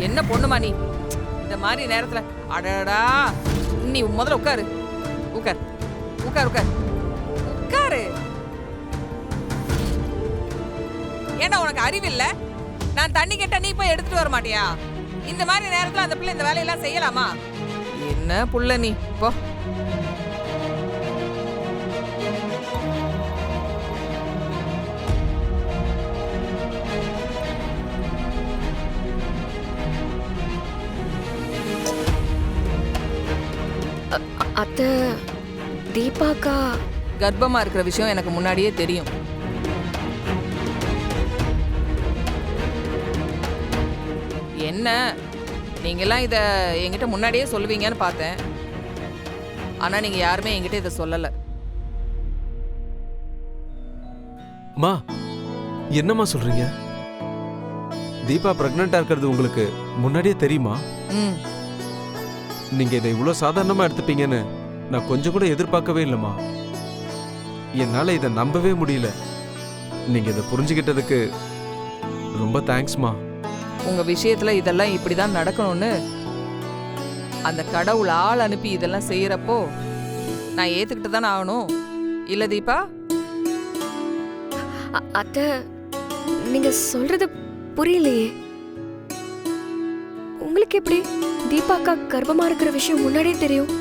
என்ன பொண்ணுமா நீ இந்த மாதிரி நேரத்துல? அடடா, நீ முதல்ல உட்காரு. உட்கார் உட்கார் உட்கார் உட்காரு. ஏன்னா உனக்கு அறிவில்லை? நான் தண்ணி கேட்டா நீ போய் எடுத்துட்டு வர மாட்டியா? இந்த மாதிரி நேரத்துல அந்த பிள்ளை இந்த வேலையெல்லாம் செய்யலாமா? என்ன புள்ள நீ போ. அத்தை, தீபாக்கா கர்ப்பமா இருக்கிற விஷயம் எனக்கு முன்னாடியே தெரியும். என்ன நீங்கெல்லாம் இதை என்கிட்ட முன்னாடியே சொல்லுவீங்கன்னு பார்த்தேன். ஆனா நீங்க யாருமே என்கிட்ட இதை சொல்லல. மா, என்னம்மா சொல்றீங்க? தீபா பிரெக்னண்டா இருக்கிறது உங்களுக்கு முன்னாடியே தெரியுமா? ம், நீங்க இதை இவ்வளவு சாதாரணமா எடுத்துப்பீங்கன்னு நான் கொஞ்சம் கூட எதிர்பார்க்கவே இல்லைம்மா. என்னால இதை நம்பவே முடியல. நீங்க இதை புரிஞ்சுக்கிட்டதுக்கு ரொம்ப தேங்க்ஸ்மா. உங்க விஷயத்துல இதெல்லாம் இப்படிதான் நடக்கணும்னு அந்த கடவுள் ஆள் அனுப்பி இதெல்லாம் செய்யறப்போ நான் ஏத்துக்கிட்டு தானே ஆகணும். இல்ல தீபா? அத்தை, நீங்க சொல்றது புரியலையே. உங்களுக்கு எப்படி தீபாக்கா கர்ப்பமா இருக்கிற விஷயம் முன்னாடியே தெரியும்?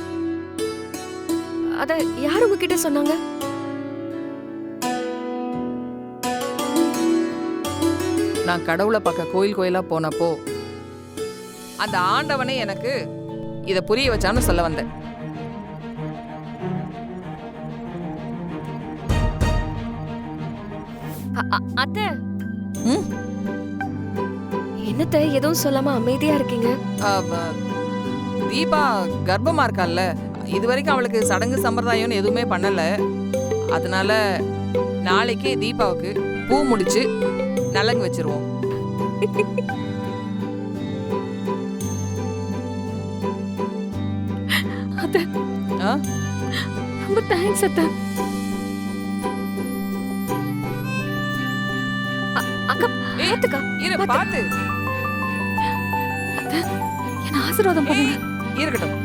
அத யார் உங்ககிட்ட சொன்னாங்க? நான் கடவுளை பார்க்க கோயில் கோயிலா போனப்போ அந்த ஆண்டவனே எனக்கு இத புரிய வச்சான்னு சொல்ல வந்தேன். அத்தை, ம், என்னத்த எதுவும் சொல்லாம அமைதியா இருக்கீங்க? தீபா கர்ப்பமா இருக்கால்ல, இது வரைக்கும் அவளுக்கு சடங்கு சம்பிரதாயம்னு எதுவுமே பண்ணல. அதனால நாளைக்கே தீபாவுக்கு பூ முடிச்சு நலங்கு வச்சிருவோம். அத்தை, ஆ? ரொம்ப தேங்க்ஸ் அத்தை. அக்கா, ஏய், பாத்துக்கா, இரு பாத்து. பாத்து. அத்தை, என்ன ஆசீர்வாதம் பண்ணுங்க. இருக்கட்டும்.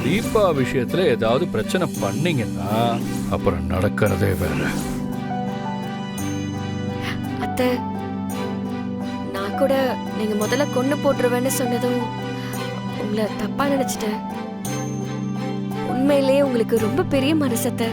தீபா விஷயத்துல ஏதாவது பிரச்சனை பண்ணீங்கன்னா அப்புறம் நடக்கிறதே வேற. அத்தை, நான் கூட நீங்க முதல்ல கொன்னு போட்டுருவேன்னு சொன்னதும் உங்களை தப்பா நினைச்சிட்டேன். உண்மையிலேயே உங்களுக்கு ரொம்ப பெரிய மனசத்தை.